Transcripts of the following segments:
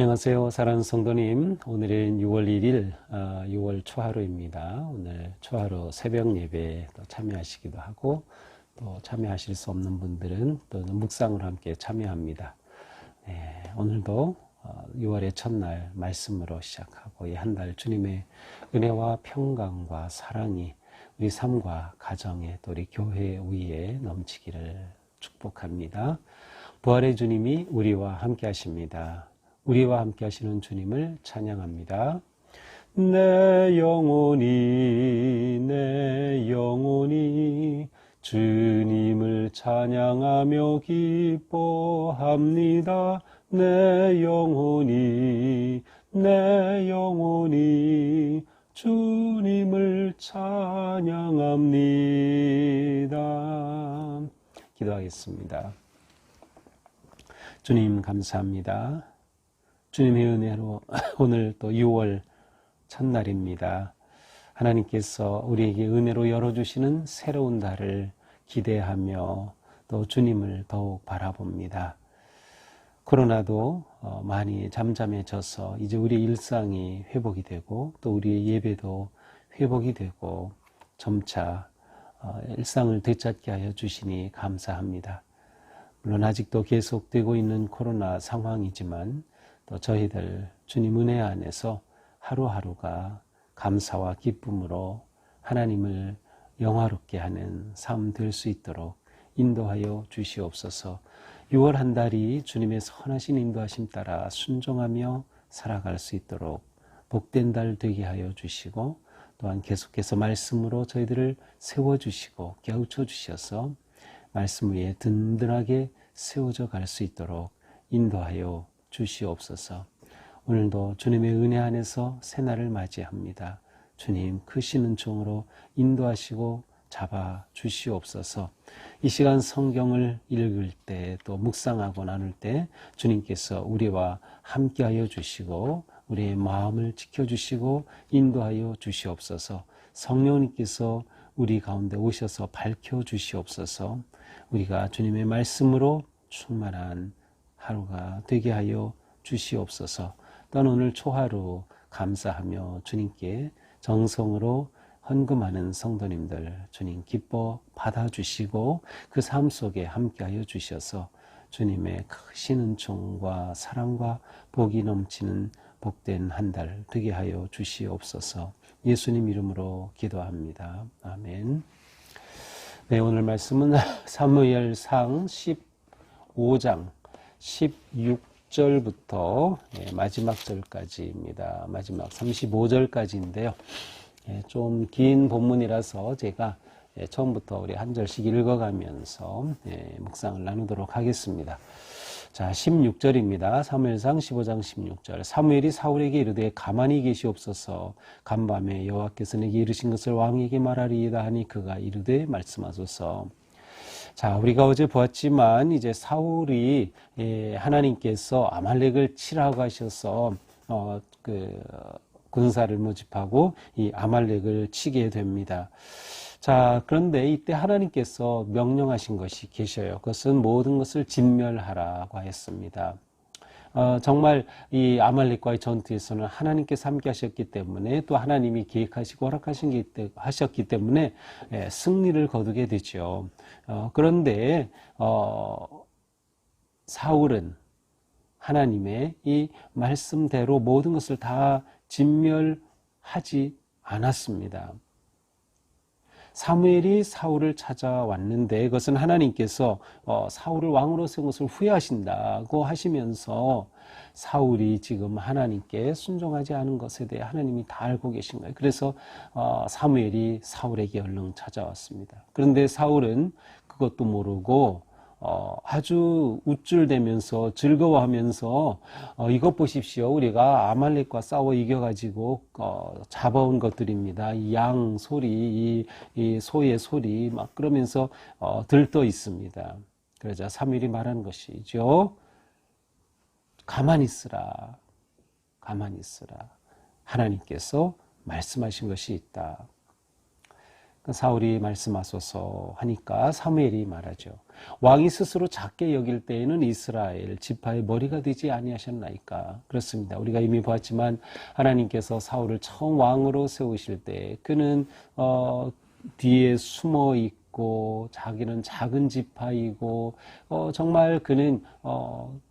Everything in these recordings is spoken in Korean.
안녕하세요. 사랑하는 성도님. 오늘은 6월 1일 6월 초하루입니다. 오늘 초하루 새벽 예배에 또 참여하시기도 하고 또 참여하실 수 없는 분들은 또 묵상으로 함께 참여합니다. 오늘도 6월의 첫날 말씀으로 시작하고 이 한 달 주님의 은혜와 평강과 사랑이 우리 삶과 가정에 또 우리 교회 위에 넘치기를 축복합니다. 부활의 주님이 우리와 함께 하십니다. 우리와 함께 하시는 주님을 찬양합니다. 내 영혼이 주님을 찬양하며 기뻐합니다. 내 영혼이 주님을 찬양합니다. 기도하겠습니다. 주님 감사합니다. 주님의 은혜로 오늘 또 6월 첫날입니다. 하나님께서 우리에게 은혜로 열어주시는 새로운 달을 기대하며 또 주님을 더욱 바라봅니다. 코로나도 많이 잠잠해져서 이제 우리 일상이 회복이 되고 또 우리의 예배도 회복이 되고 점차 일상을 되찾게 하여 주시니 감사합니다. 물론 아직도 계속되고 있는 코로나 상황이지만 또 저희들 주님 은혜 안에서 하루하루가 감사와 기쁨으로 하나님을 영화롭게 하는 삶 될 수 있도록 인도하여 주시옵소서. 6월 한 달이 주님의 선하신 인도하심 따라 순종하며 살아갈 수 있도록 복된 달 되게 하여 주시고 또한 계속해서 말씀으로 저희들을 세워주시고 깨우쳐 주셔서 말씀 위에 든든하게 세워져 갈 수 있도록 인도하여 주시옵소서. 오늘도 주님의 은혜 안에서 새날을 맞이합니다. 주님 크신 은총으로 인도하시고 잡아 주시옵소서. 이 시간 성경을 읽을 때 또 묵상하고 나눌 때 주님께서 우리와 함께하여 주시고 우리의 마음을 지켜주시고 인도하여 주시옵소서. 성령님께서 우리 가운데 오셔서 밝혀 주시옵소서. 우리가 주님의 말씀으로 충만한 하루가 되게 하여 주시옵소서. 또한 오늘 초하루 감사하며 주님께 정성으로 헌금하는 성도님들 주님 기뻐 받아주시고 그 삶 속에 함께하여 주셔서 주님의 크신 은총과 사랑과 복이 넘치는 복된 한 달 되게 하여 주시옵소서. 예수님 이름으로 기도합니다. 아멘. 네, 오늘 말씀은 사무엘상 15장 16절부터 마지막 절까지입니다. 마지막 35절까지인데요. 좀 긴 본문이라서 제가 처음부터 우리 한 절씩 읽어가면서 묵상을 나누도록 하겠습니다. 자, 16절입니다. 사무엘상 15장 16절. 사무엘이 사울에게 이르되 가만히 계시옵소서. 간밤에 여호와께서 내게 이르신 것을 왕에게 말하리이다 하니 그가 이르되 말씀하소서. 자, 우리가 어제 보았지만 이제 사울이 하나님께서 아말렉을 치라고 하셔서 군사를 모집하고 이 아말렉을 치게 됩니다. 자, 그런데 이때 하나님께서 명령하신 것이 계셔요. 그것은 모든 것을 진멸하라고 했습니다. 정말 이 아말렉과의 전투에서는 하나님께서 함께 하셨기 때문에 또 하나님이 계획하시고 하셨기 때문에 승리를 거두게 되죠. 그런데 사울은 하나님의 이 말씀대로 모든 것을 다 진멸하지 않았습니다. 사무엘이 사울을 찾아왔는데 그것은 하나님께서 사울을 왕으로 세운 것을 후회하신다고 하시면서 사울이 지금 하나님께 순종하지 않은 것에 대해 하나님이 다 알고 계신 거예요. 그래서 사무엘이 사울에게 얼른 찾아왔습니다. 그런데 사울은 그것도 모르고 아주 우쭐대면서 즐거워하면서 이것 보십시오. 우리가 아말렉과 싸워 이겨가지고 잡아온 것들입니다. 이 양 소리, 이 소의 소리 막 그러면서 들떠 있습니다. 그러자 사무엘이 말하는 것이죠. 가만히 있으라. 가만히 있으라. 하나님께서 말씀하신 것이 있다. 사울이 말씀하소서 하니까 사무엘이 말하죠. 왕이 스스로 작게 여길 때에는 이스라엘 지파의 머리가 되지 아니하셨나이까. 그렇습니다. 우리가 이미 보았지만 하나님께서 사울을 처음 왕으로 세우실 때 그는 뒤에 숨어 있고 자기는 작은 지파이고 정말 그는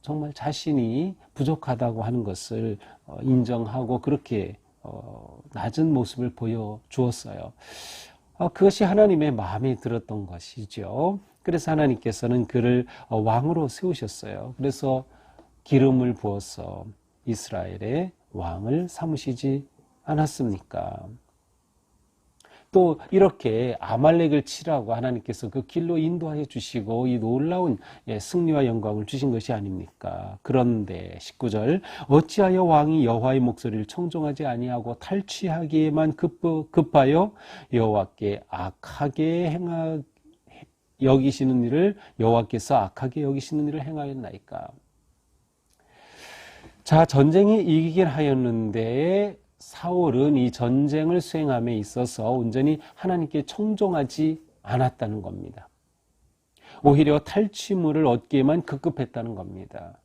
정말 자신이 부족하다고 하는 것을 인정하고 그렇게 낮은 모습을 보여주었어요. 그것이 하나님의 마음에 들었던 것이죠. 그래서 하나님께서는 그를 왕으로 세우셨어요. 그래서 기름을 부어서 이스라엘의 왕을 삼으시지 않았습니까? 또 이렇게 아말렉을 치라고 하나님께서 그 길로 인도하여 주시고 이 놀라운 승리와 영광을 주신 것이 아닙니까? 그런데 19절 어찌하여 왕이 여호와의 목소리를 청종하지 아니하고 탈취하기에만 급하여 여호와께 악하게 여기시는 일을 여호와께서 악하게 여기시는 일을 행하였나이까? 자, 전쟁이 이기긴 하였는데 사울은 이 전쟁을 수행함에 있어서 온전히 하나님께 청종하지 않았다는 겁니다. 오히려 탈취물을 얻기에만 급급했다는 겁니다.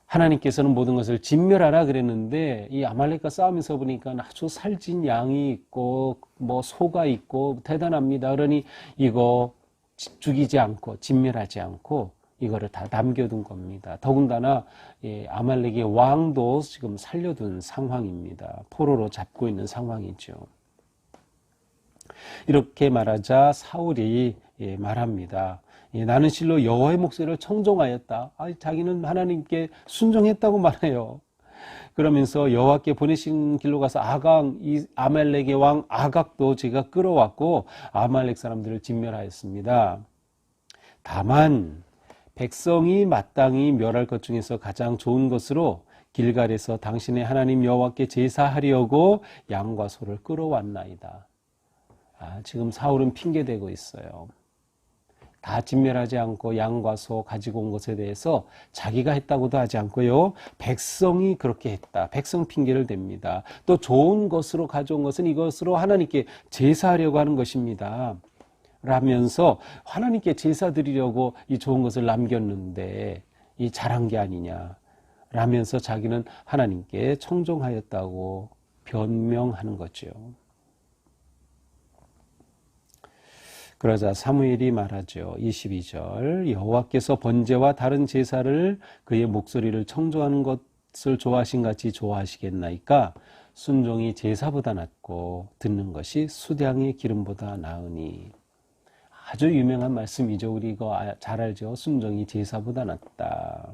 하나님께서는 모든 것을 진멸하라 그랬는데 이 아말렉과 싸우면서 보니까 아주 살찐 양이 있고 뭐 소가 있고 대단합니다. 그러니 이거 죽이지 않고 진멸하지 않고 이거를 다 남겨둔 겁니다. 더군다나 아말렉의 왕도 지금 살려둔 상황입니다. 포로로 잡고 있는 상황이죠. 이렇게 말하자 사울이 말합니다. 나는 실로 여호와의 목소리를 청종하였다. 자기는 하나님께 순종했다고 말해요. 그러면서 여호와께 보내신 길로 가서 이 아말렉의 왕 아각도 제가 끌어왔고 아말렉 사람들을 진멸하였습니다. 다만 백성이 마땅히 멸할 것 중에서 가장 좋은 것으로 길갈에서 당신의 하나님 여호와께 제사하려고 양과 소를 끌어왔나이다. 지금 사울은 핑계대고 있어요. 다 진멸하지 않고 양과 소 가지고 온 것에 대해서 자기가 했다고도 하지 않고요. 백성이 그렇게 했다. 백성 핑계를 댑니다. 또 좋은 것으로 가져온 것은 이것으로 하나님께 제사하려고 하는 것입니다. 라면서 하나님께 제사 드리려고 이 좋은 것을 남겼는데 이 잘한 게 아니냐 라면서 자기는 하나님께 청종하였다고 변명하는 거죠. 그러자 사무엘이 말하죠. 22절 여호와께서 번제와 다른 제사를 그의 목소리를 청종하는 것을 좋아하신 같이 좋아하시겠나이까? 순종이 제사보다 낫고 듣는 것이 수량의 기름보다 나으니. 아주 유명한 말씀이죠. 우리 이거 잘 알죠. 순종이 제사보다 낫다.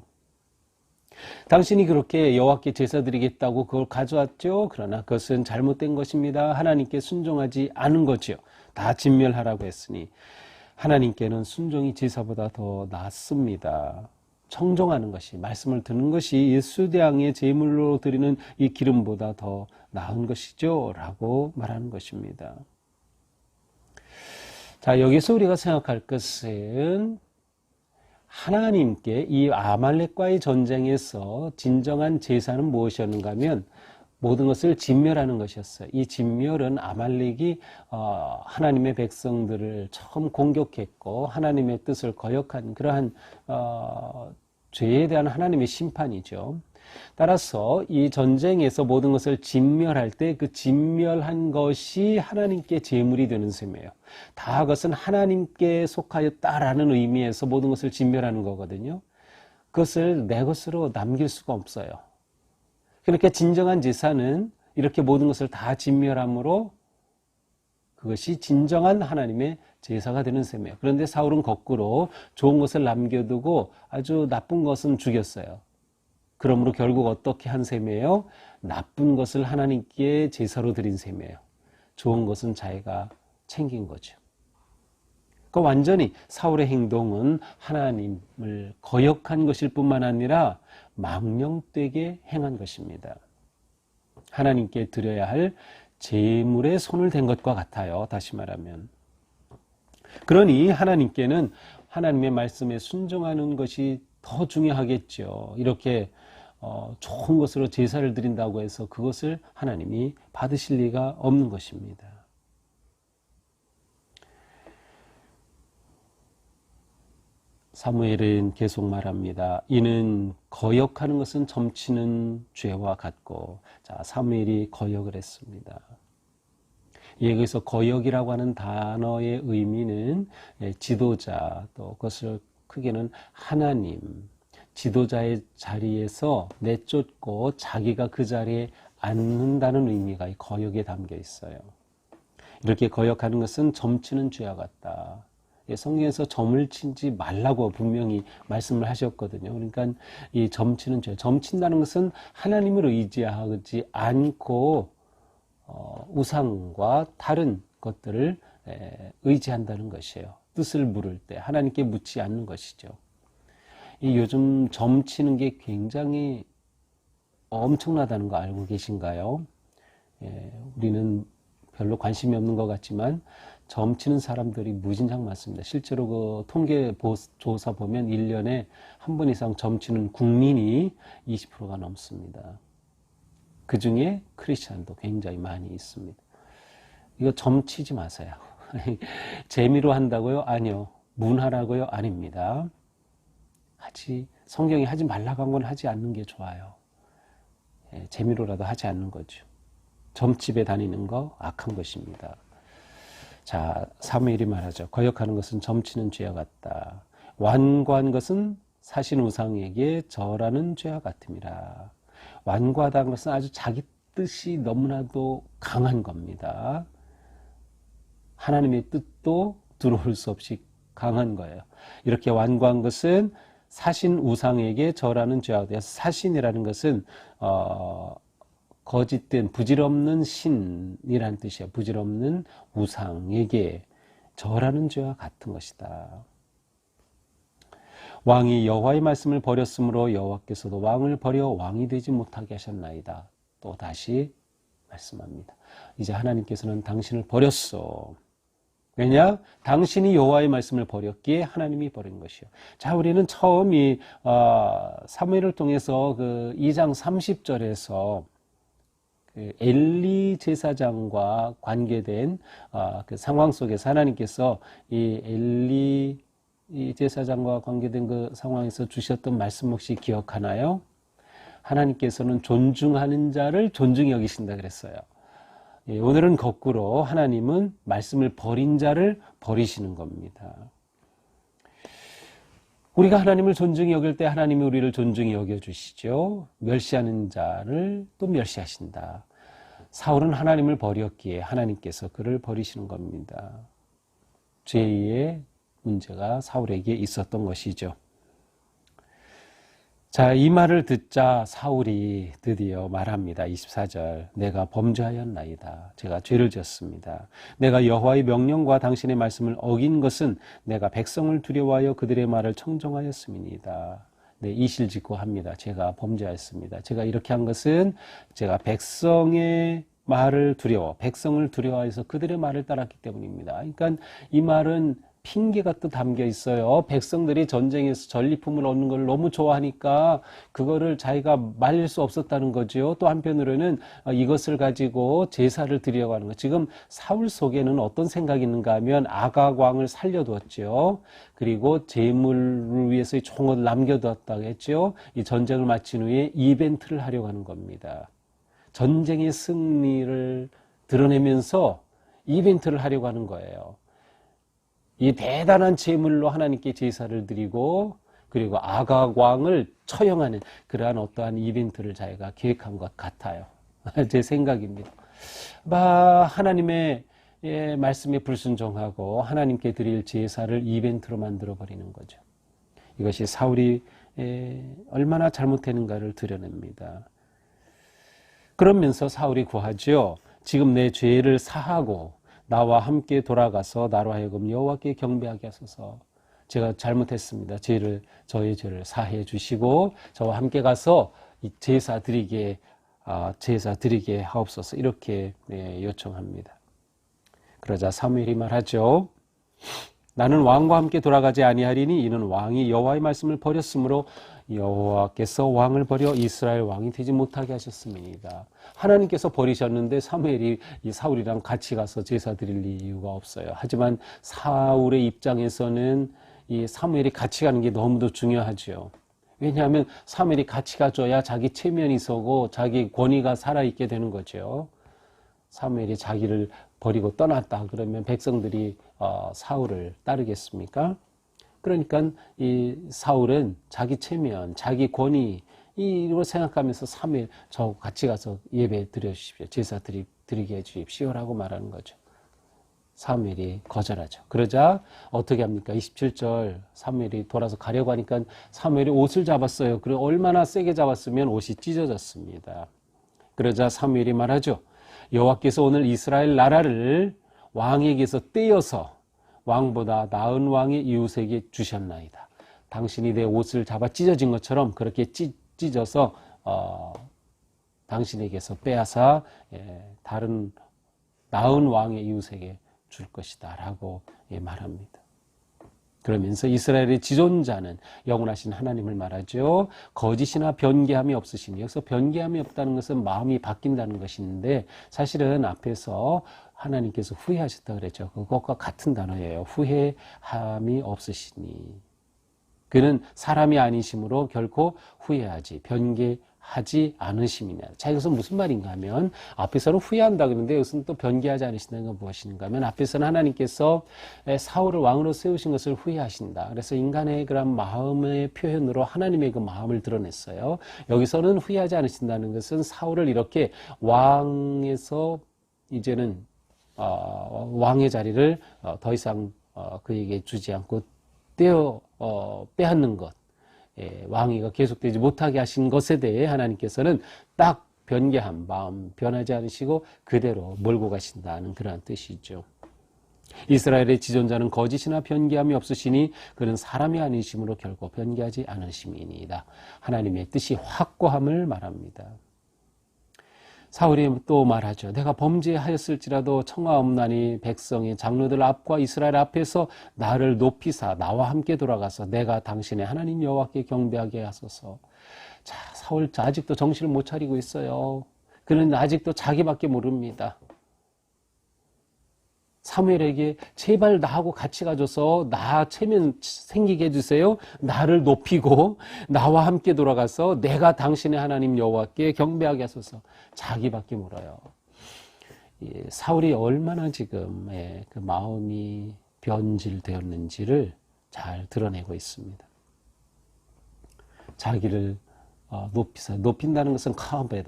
당신이 그렇게 여호와께 제사 드리겠다고 그걸 가져왔죠. 그러나 그것은 잘못된 것입니다. 하나님께 순종하지 않은 거죠. 다 진멸하라고 했으니 하나님께는 순종이 제사보다 더 낫습니다. 청종하는 것이, 말씀을 듣는 것이 수량의 제물로 드리는 이 기름보다 더 나은 것이죠. 라고 말하는 것입니다. 자, 여기서 우리가 생각할 것은 하나님께 이 아말렉과의 전쟁에서 진정한 제사는 무엇이었는가 하면 모든 것을 진멸하는 것이었어요. 이 진멸은 아말렉이 하나님의 백성들을 처음 공격했고 하나님의 뜻을 거역한 그러한 죄에 대한 하나님의 심판이죠. 따라서 이 전쟁에서 모든 것을 진멸할 때 그 진멸한 것이 하나님께 제물이 되는 셈이에요. 다 그것은 하나님께 속하였다라는 의미에서 모든 것을 진멸하는 거거든요. 그것을 내 것으로 남길 수가 없어요. 그러니까 진정한 제사는 이렇게 모든 것을 다 진멸함으로 그것이 진정한 하나님의 제사가 되는 셈이에요. 그런데 사울은 거꾸로 좋은 것을 남겨두고 아주 나쁜 것은 죽였어요. 그러므로 결국 어떻게 한 셈이에요? 나쁜 것을 하나님께 제사로 드린 셈이에요. 좋은 것은 자기가 챙긴 거죠. 그 완전히 사울의 행동은 하나님을 거역한 것일 뿐만 아니라 망령되게 행한 것입니다. 하나님께 드려야 할 제물에 손을 댄 것과 같아요. 다시 말하면. 그러니 하나님께는 하나님의 말씀에 순종하는 것이 더 중요하겠죠. 이렇게 좋은 것으로 제사를 드린다고 해서 그것을 하나님이 받으실 리가 없는 것입니다. 사무엘은 계속 말합니다. 이는 거역하는 것은 점치는 죄와 같고. 자, 사무엘이 거역을 했습니다. 여기서 거역이라고 하는 단어의 의미는 지도자, 또 그것을 크게는 하나님, 지도자의 자리에서 내쫓고 자기가 그 자리에 앉는다는 의미가 이 거역에 담겨 있어요. 이렇게 거역하는 것은 점치는 죄와 같다. 성경에서 점을 치지 말라고 분명히 말씀을 하셨거든요. 그러니까 이 점치는 죄, 점친다는 것은 하나님을 의지하지 않고 우상과 다른 것들을 의지한다는 것이에요. 뜻을 물을 때 하나님께 묻지 않는 것이죠. 이 요즘 점치는 게 굉장히 엄청나다는 거 알고 계신가요? 우리는 별로 관심이 없는 것 같지만 점치는 사람들이 무진장 많습니다. 실제로 그 통계 조사 보면 1년에 한 번 이상 점치는 국민이 20%가 넘습니다. 그 중에 크리스찬도 굉장히 많이 있습니다. 이거 점치지 마세요. 재미로 한다고요? 아니요. 문화라고요? 아닙니다. 성경이 하지 말라고 한 건 하지 않는 게 좋아요. 재미로라도 하지 않는 거죠. 점집에 다니는 거 악한 것입니다. 자, 사무엘이 말하죠. 거역하는 것은 점치는 죄와 같다. 완고한 것은 사신 우상에게 절하는 죄와 같음이라. 완고하다는 것은 아주 자기 뜻이 너무나도 강한 겁니다. 하나님의 뜻도 들어올 수 없이 강한 거예요. 이렇게 완고한 것은 사신 우상에게 절하는 죄와 같다. 사신이라는 것은 거짓된 부질없는 신이라는 뜻이에요. 부질없는 우상에게 절하는 죄와 같은 것이다. 왕이 여호와의 말씀을 버렸으므로 여호와께서도 왕을 버려 왕이 되지 못하게 하셨나이다. 또 다시 말씀합니다. 이제 하나님께서는 당신을 버렸어. 왜냐? 당신이 여호와의 말씀을 버렸기에 하나님이 버린 것이요. 자, 우리는 처음 이 사무엘을 통해서 그 2장 30절에서 그 엘리 제사장과 관계된 그 상황 속에서 하나님께서 이 엘리 제사장과 관계된 그 상황에서 주셨던 말씀 혹시 기억하나요? 하나님께서는 존중하는 자를 존중히 여기신다 그랬어요. 오늘은 거꾸로 하나님은 말씀을 버린 자를 버리시는 겁니다. 우리가 하나님을 존중히 여길 때 하나님이 우리를 존중히 여겨주시죠. 멸시하는 자를 또 멸시하신다. 사울은 하나님을 버렸기에 하나님께서 그를 버리시는 겁니다. 죄의 문제가 사울에게 있었던 것이죠. 자, 이 말을 듣자 사울이 드디어 말합니다. 24절. 내가 범죄하였나이다. 제가 죄를 지었습니다. 내가 여호와의 명령과 당신의 말씀을 어긴 것은 내가 백성을 두려워하여 그들의 말을 청정하였음이니이다. 네, 이실직고합니다. 제가 범죄하였습니다. 제가 이렇게 한 것은 제가 백성의 말을 백성을 두려워해서 그들의 말을 따랐기 때문입니다. 그러니까 이 말은 핑계가 또 담겨 있어요. 백성들이 전쟁에서 전리품을 얻는 걸 너무 좋아하니까 그거를 자기가 말릴 수 없었다는 거죠. 또 한편으로는 이것을 가지고 제사를 드리려고 하는 거. 지금 사울 속에는 어떤 생각이 있는가 하면 아각 왕을 살려두었죠. 그리고 제물을 위해서 총을 남겨두었다고 했죠. 이 전쟁을 마친 후에 이벤트를 하려고 하는 겁니다. 전쟁의 승리를 드러내면서 이벤트를 하려고 하는 거예요. 이 대단한 제물로 하나님께 제사를 드리고 그리고 아각 왕을 처형하는 그러한 어떠한 이벤트를 자기가 계획한 것 같아요. 제 생각입니다. 하나님의 말씀에 불순종하고 하나님께 드릴 제사를 이벤트로 만들어버리는 거죠. 이것이 사울이 얼마나 잘못했는가를 드러냅니다. 그러면서 사울이 구하죠. 지금 내 죄를 사하고 나와 함께 돌아가서 나로 하여금 여호와께 경배하게 하소서. 제가 잘못했습니다. 저의 죄를 사해 주시고 저와 함께 가서 이 제사 드리게 하옵소서. 이렇게 요청합니다. 그러자 사무엘이 말하죠. 나는 왕과 함께 돌아가지 아니하리니 이는 왕이 여호와의 말씀을 버렸으므로 여호와께서 왕을 버려 이스라엘 왕이 되지 못하게 하셨음이니이다. 하나님께서 버리셨는데 사무엘이 이 사울이랑 같이 가서 제사 드릴 이유가 없어요. 하지만 사울의 입장에서는 이 사무엘이 같이 가는 게 너무도 중요하죠. 왜냐하면 사무엘이 같이 가줘야 자기 체면이 서고 자기 권위가 살아있게 되는 거죠. 사무엘이 자기를 버리고 떠났다 그러면 백성들이 사울을 따르겠습니까? 그러니까 이 사울은 자기 체면, 자기 권위 이로 생각하면서 사무엘 저 같이 가서 예배 드려주십시오. 제사 드리게 해주십시오라고 말하는 거죠. 사무엘이 거절하죠. 그러자 어떻게 합니까? 27절 사무엘이 돌아서 가려고 하니까 사무엘이 옷을 잡았어요. 그리고 얼마나 세게 잡았으면 옷이 찢어졌습니다. 그러자 사무엘이 말하죠. 여호와께서 오늘 이스라엘 나라를 왕에게서 떼어서 왕보다 나은 왕의 이웃에게 주셨나이다. 당신이 내 옷을 잡아 찢어진 것처럼 그렇게 찢어서 당신에게서 빼앗아 다른 나은 왕의 이웃에게 줄 것이다 라고 말합니다. 그러면서 이스라엘의 지존자는 영원하신 하나님을 말하죠. 거짓이나 변개함이 없으시니, 여기서 변개함이 없다는 것은 마음이 바뀐다는 것인데 사실은 앞에서 하나님께서 후회하셨다 그랬죠. 그것과 같은 단어예요. 후회함이 없으시니. 그는 사람이 아니심으로 결코 후회하지 변개하지 않으심이냐. 자, 이것은 무슨 말인가 하면 앞에서는 후회한다 그러는데 여기서는 또 변개하지 않으신다는 건 무엇인가 하면 앞에서는 하나님께서 사울을 왕으로 세우신 것을 후회하신다. 그래서 인간의 그런 마음의 표현으로 하나님의 그 마음을 드러냈어요. 여기서는 후회하지 않으신다는 것은 사울을 이렇게 왕에서 이제는 왕의 자리를 더 이상 그에게 주지 않고 빼앗는 것, 왕위가 계속되지 못하게 하신 것에 대해 하나님께서는 딱 변개한 마음 변하지 않으시고 그대로 몰고 가신다는 그러한 뜻이죠. 이스라엘의 지존자는 거짓이나 변개함이 없으시니 그는 사람이 아니심으로 결코 변개하지 않으심이니이다. 하나님의 뜻이 확고함을 말합니다. 사울이 또 말하죠. 내가 범죄하였을지라도 청하옵나니 백성의 장로들 앞과 이스라엘 앞에서 나를 높이사 나와 함께 돌아가서 내가 당신의 하나님 여호와께 경배하게 하소서. 자, 사울 아직도 정신을 못 차리고 있어요. 그는 아직도 자기밖에 모릅니다. 사무엘에게 제발 나하고 같이 가줘서 나 체면 생기게 해주세요. 나를 높이고 나와 함께 돌아가서 내가 당신의 하나님 여호와께 경배하게 하소서. 자기밖에 몰라요. 사울이 얼마나 지금 그 마음이 변질되었는지를 잘 드러내고 있습니다. 자기를 높인다는 것은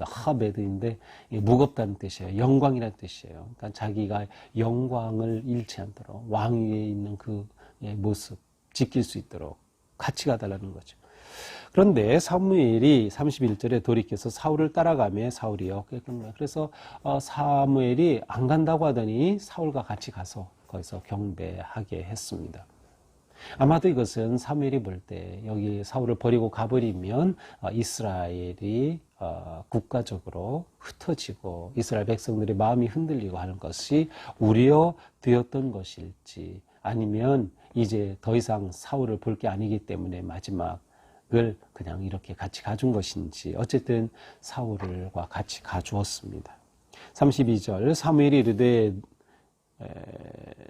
하베드인데 무겁다는 뜻이에요. 영광이라는 뜻이에요. 그러니까 자기가 영광을 잃지 않도록 왕위에 있는 그 모습 지킬 수 있도록 같이 가달라는 거죠. 그런데 사무엘이 31절에 돌이켜서 사울을 따라가며 사울이요. 그래서 사무엘이 안 간다고 하더니 사울과 같이 가서 거기서 경배하게 했습니다. 아마도 이것은 사무엘이 볼 때 여기 사울을 버리고 가버리면 이스라엘이 국가적으로 흩어지고 이스라엘 백성들의 마음이 흔들리고 하는 것이 우려되었던 것일지 아니면 이제 더 이상 사울을 볼 게 아니기 때문에 마지막을 그냥 이렇게 같이 가준 것인지 어쨌든 사울과 같이 가주었습니다. 32절 사무엘이 이르되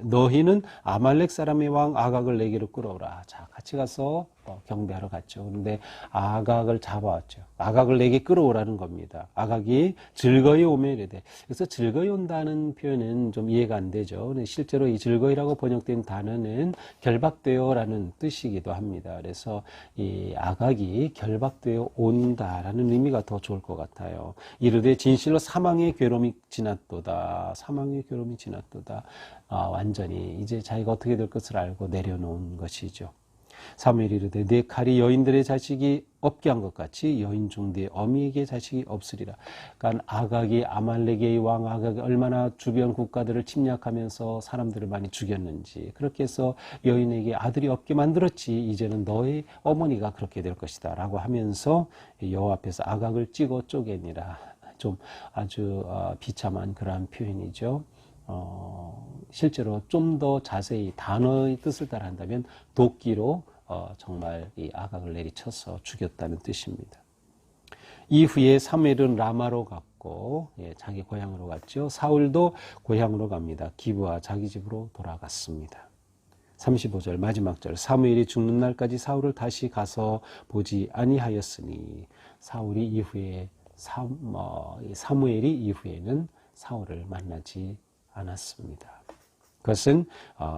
너희는 아말렉 사람의 왕 아각을 내게로 끌어오라. 자, 같이 가서 경배하러 갔죠. 그런데 아각을 잡아왔죠. 아각을 내게 끌어오라는 겁니다. 아각이 즐거이 오며 이르되. 그래서 즐거이 온다는 표현은 좀 이해가 안 되죠. 근데 실제로 이 즐거이라고 번역된 단어는 결박되어라는 뜻이기도 합니다. 그래서 이 아각이 결박되어 온다라는 의미가 더 좋을 것 같아요. 이르되 진실로 사망의 괴로움이 지났도다. 사망의 괴로움이 지났도다. 완전히 이제 자기가 어떻게 될 것을 알고 내려놓은 것이죠. 사무엘이 이르되 내 칼이 여인들의 자식이 없게 한 것 같이 여인 중 네 어미에게 자식이 없으리라. 그러니까 아각이 아말렉의 왕 아각이 얼마나 주변 국가들을 침략하면서 사람들을 많이 죽였는지 그렇게 해서 여인에게 아들이 없게 만들었지 이제는 너의 어머니가 그렇게 될 것이다 라고 하면서 여호와 앞에서 아각을 찍어 쪼개니라. 좀 아주 비참한 그러한 표현이죠. 실제로 좀 더 자세히 단어의 뜻을 따라 한다면 도끼로 정말 이 아각을 내리쳐서 죽였다는 뜻입니다. 이후에 사무엘은 라마로 갔고 자기 고향으로 갔죠. 사울도 고향으로 갑니다. 기브아 자기 집으로 돌아갔습니다. 35절 마지막 절 사무엘이 죽는 날까지 사울을 다시 가서 보지 아니하였으니 사울이 이후에 사무엘이 이후에는 사울을 만나지 않았습니다. 그것은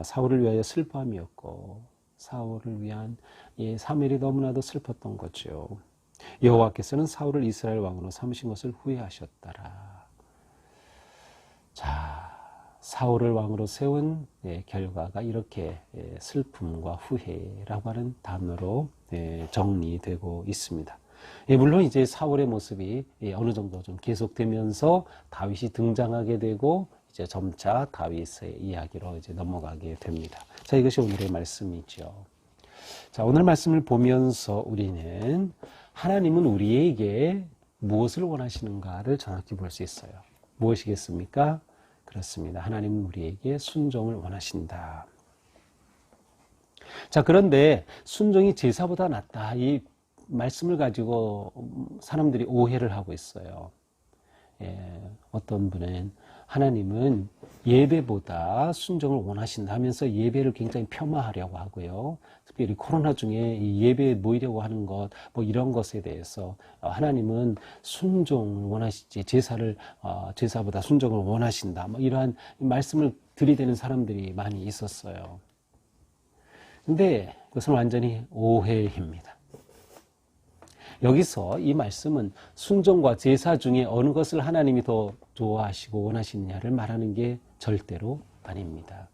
사울을 위하여 슬픔이었고 사울을 위한 사무엘이 너무나도 슬펐던 거죠. 여호와께서는 사울을 이스라엘 왕으로 삼으신 것을 후회하셨더라. 자, 사울을 왕으로 세운 결과가 이렇게 슬픔과 후회라고 하는 단어로 정리되고 있습니다. 물론 이제 사울의 모습이 어느 정도 좀 계속되면서 다윗이 등장하게 되고 이제 점차 다윗의 이야기로 이제 넘어가게 됩니다. 자, 이것이 오늘의 말씀이죠. 자, 오늘 말씀을 보면서 우리는 하나님은 우리에게 무엇을 원하시는가를 정확히 볼 수 있어요. 무엇이겠습니까? 그렇습니다. 하나님은 우리에게 순종을 원하신다. 자, 그런데 순종이 제사보다 낫다. 이 말씀을 가지고 사람들이 오해를 하고 있어요. 어떤 분은 하나님은 예배보다 순종을 원하신다 하면서 예배를 굉장히 폄하하려고 하고요. 특별히 코로나 중에 이 예배에 모이려고 하는 것, 뭐 이런 것에 대해서 하나님은 순종을 원하시지 제사보다 순종을 원하신다. 뭐 이러한 말씀을 들이대는 사람들이 많이 있었어요. 근데 그것은 완전히 오해입니다. 여기서 이 말씀은 순종과 제사 중에 어느 것을 하나님이 더 좋아하시고 원하시느냐를 말하는 게 절대로 아닙니다.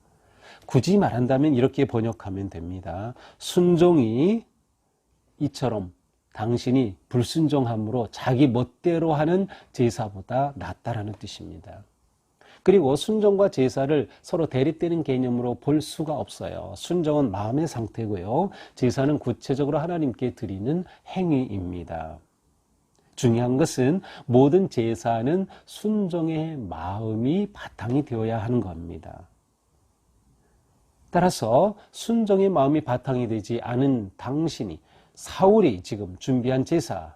굳이 말한다면 이렇게 번역하면 됩니다. 순종이 이처럼 당신이 불순종함으로 자기 멋대로 하는 제사보다 낫다라는 뜻입니다. 그리고 순종과 제사를 서로 대립되는 개념으로 볼 수가 없어요. 순종은 마음의 상태고요. 제사는 구체적으로 하나님께 드리는 행위입니다. 중요한 것은 모든 제사는 순종의 마음이 바탕이 되어야 하는 겁니다. 따라서 순종의 마음이 바탕이 되지 않은 당신이 사울이 지금 준비한 제사,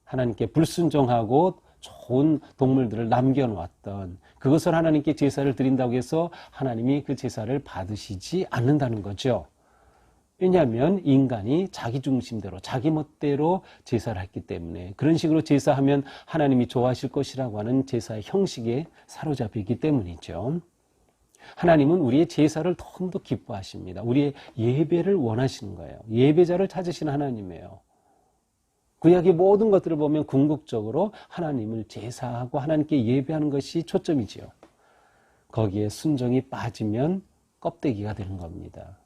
하나님께 불순종하고 좋은 동물들을 남겨놓았던 그것을 하나님께 제사를 드린다고 해서 하나님이 그 제사를 받으시지 않는다는 거죠. 왜냐하면 인간이 자기 중심대로 자기 멋대로 제사를 했기 때문에 그런 식으로 제사하면 하나님이 좋아하실 것이라고 하는 제사의 형식에 사로잡히기 때문이죠. 하나님은 우리의 제사를 너무도 기뻐하십니다. 우리의 예배를 원하시는 거예요. 예배자를 찾으시는 하나님이에요. 구약의 모든 것들을 보면 궁극적으로 하나님을 제사하고 하나님께 예배하는 것이 초점이지요. 거기에 순종이 빠지면 껍데기가 되는 겁니다.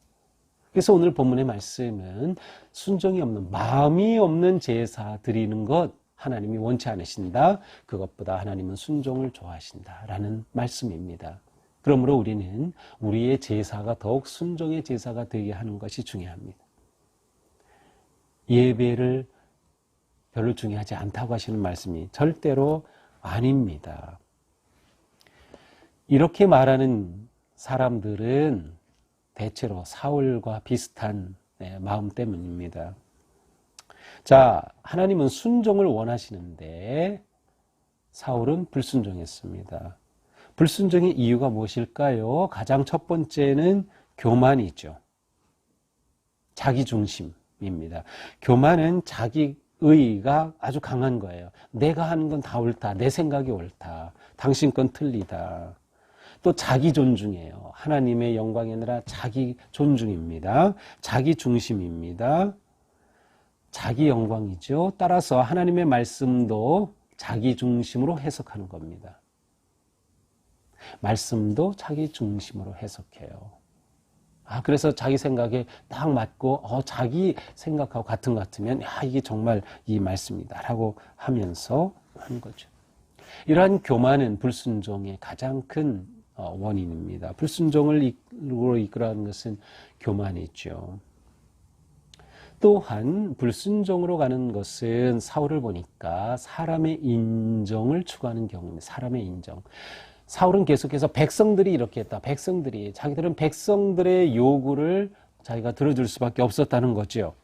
그래서 오늘 본문의 말씀은 순종이 없는, 마음이 없는 제사 드리는 것 하나님이 원치 않으신다. 그것보다 하나님은 순종을 좋아하신다라는 말씀입니다. 그러므로 우리는 우리의 제사가 더욱 순종의 제사가 되게 하는 것이 중요합니다. 예배를 별로 중요하지 않다고 하시는 말씀이 절대로 아닙니다. 이렇게 말하는 사람들은 대체로 사울과 비슷한 마음 때문입니다. 자, 하나님은 순종을 원하시는데 사울은 불순종했습니다. 불순종의 이유가 무엇일까요? 가장 첫 번째는 교만이죠. 자기중심입니다. 교만은 자기의가 아주 강한 거예요. 내가 하는 건 다 옳다. 내 생각이 옳다. 당신 건 틀리다. 또 자기 존중이에요. 하나님의 영광이 아니라 자기 존중입니다. 자기 중심입니다. 자기 영광이죠. 따라서 하나님의 말씀도 자기 중심으로 해석하는 겁니다. 말씀도 자기 중심으로 해석해요. 그래서 자기 생각에 딱 맞고 자기 생각하고 같은 것 같으면 이게 정말 이 말씀이다 라고 하면서 하는 거죠. 이러한 교만은 불순종의 가장 큰 원인입니다. 불순종을 이끌어가는 것은 교만이죠. 또한 불순종으로 가는 것은 사울을 보니까 사람의 인정을 추구하는 경우입니다. 사람의 인정. 사울은 계속해서 백성들이 이렇게 했다. 자기들은 백성들의 요구를 자기가 들어줄 수밖에 없었다는 거죠.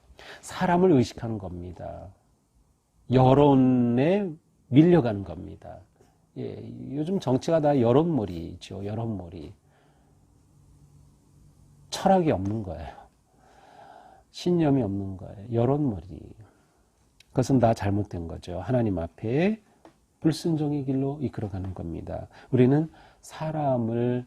사람을 의식하는 겁니다. 여론에 밀려가는 겁니다. 요즘 정치가 다 여론몰이죠. 여론몰이. 철학이 없는 거예요. 신념이 없는 거예요. 여론머리. 그것은 다 잘못된 거죠. 하나님 앞에 불순종의 길로 이끌어가는 겁니다. 우리는 사람을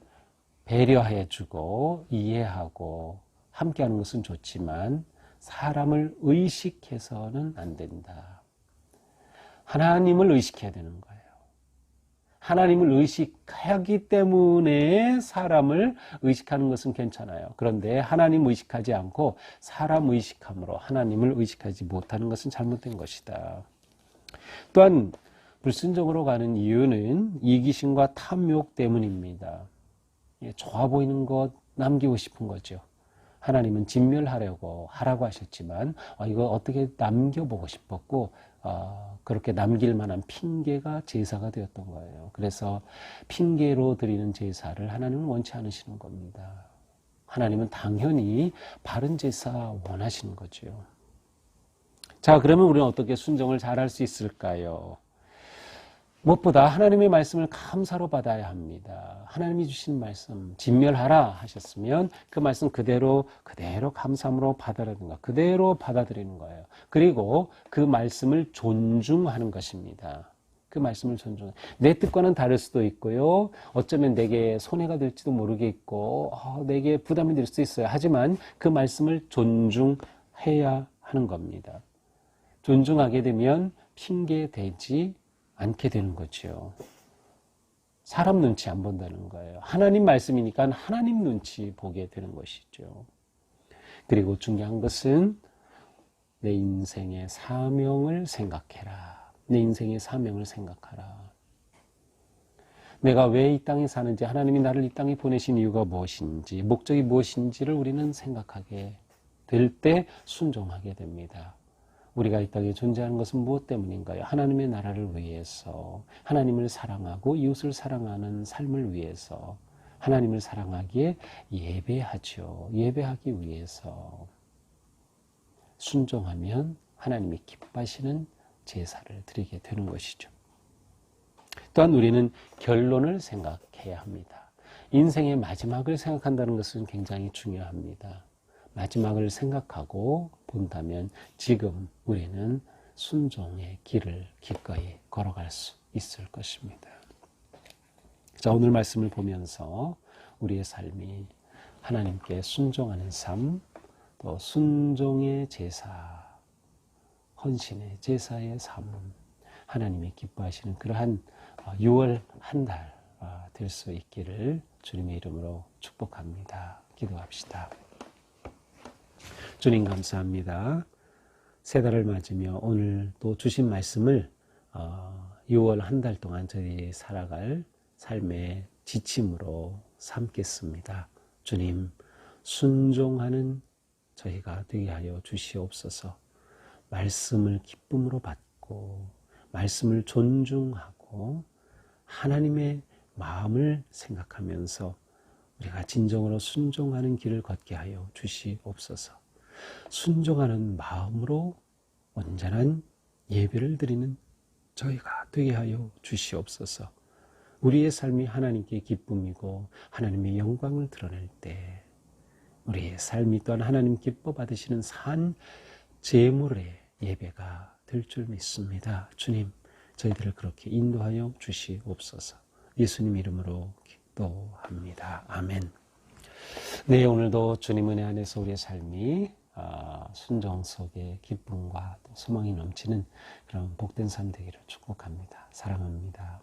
배려해주고 이해하고 함께하는 것은 좋지만 사람을 의식해서는 안 된다. 하나님을 의식해야 되는 거예요. 하나님을 의식하기 때문에 사람을 의식하는 것은 괜찮아요. 그런데 하나님 의식하지 않고 사람 의식함으로 하나님을 의식하지 못하는 것은 잘못된 것이다. 또한 불순종으로 가는 이유는 이기심과 탐욕 때문입니다. 좋아 보이는 것 남기고 싶은 거죠. 하나님은 진멸하려고 하라고 하셨지만 이거 어떻게 남겨보고 싶었고 그렇게 남길 만한 핑계가 제사가 되었던 거예요. 그래서 핑계로 드리는 제사를 하나님은 원치 않으시는 겁니다. 하나님은 당연히 바른 제사 원하시는 거죠. 자, 그러면 우리는 어떻게 순종을 잘할 수 있을까요? 무엇보다 하나님의 말씀을 감사로 받아야 합니다. 하나님이 주신 말씀 진멸하라 하셨으면 그 말씀 그대로 감사함으로 받아들이는 거, 그대로 받아들이는 거예요. 그리고 그 말씀을 존중하는 것입니다. 그 말씀을 존중. 내 뜻과는 다를 수도 있고요. 어쩌면 내게 손해가 될지도 모르겠고 내게 부담이 될 수도 있어요. 하지만 그 말씀을 존중해야 하는 겁니다. 존중하게 되면 핑계 대지 않게 되는 거죠. 사람 눈치 안 본다는 거예요. 하나님 말씀이니까 하나님 눈치 보게 되는 것이죠. 그리고 중요한 것은 내 인생의 사명을 생각해라. 내 인생의 사명을 생각하라. 내가 왜 이 땅에 사는지, 하나님이 나를 이 땅에 보내신 이유가 무엇인지, 목적이 무엇인지를 우리는 생각하게 될 때 순종하게 됩니다. 우리가 이 땅에 존재하는 것은 무엇 때문인가요? 하나님의 나라를 위해서, 하나님을 사랑하고 이웃을 사랑하는 삶을 위해서, 하나님을 사랑하기에 예배하죠. 예배하기 위해서 순종하면 하나님이 기뻐하시는 제사를 드리게 되는 것이죠. 또한 우리는 결론을 생각해야 합니다. 인생의 마지막을 생각한다는 것은 굉장히 중요합니다. 마지막을 생각하고 본다면 지금 우리는 순종의 길을 기꺼이 걸어갈 수 있을 것입니다. 자, 오늘 말씀을 보면서 우리의 삶이 하나님께 순종하는 삶, 또 순종의 제사, 헌신의 제사의 삶, 하나님이 기뻐하시는 그러한 6월 한 달 될 수 있기를 주님의 이름으로 축복합니다. 기도합시다. 주님 감사합니다. 새 달을 맞으며 오늘 또 주신 말씀을 6월 한 달 동안 저희 살아갈 삶의 지침으로 삼겠습니다. 주님, 순종하는 저희가 되게 하여 주시옵소서. 말씀을 기쁨으로 받고 말씀을 존중하고 하나님의 마음을 생각하면서 우리가 진정으로 순종하는 길을 걷게 하여 주시옵소서. 순종하는 마음으로 온전한 예배를 드리는 저희가 되게 하여 주시옵소서. 우리의 삶이 하나님께 기쁨이고 하나님의 영광을 드러낼 때 우리의 삶이 또한 하나님 기뻐 받으시는 산 제물의 예배가 될 줄 믿습니다. 주님, 저희들을 그렇게 인도하여 주시옵소서. 예수님 이름으로 기도합니다. 아멘. 네, 오늘도 주님 은혜 안에서 우리의 삶이 순종 속에 기쁨과 소망이 넘치는 그런 복된 삶 되기를 축복합니다. 사랑합니다.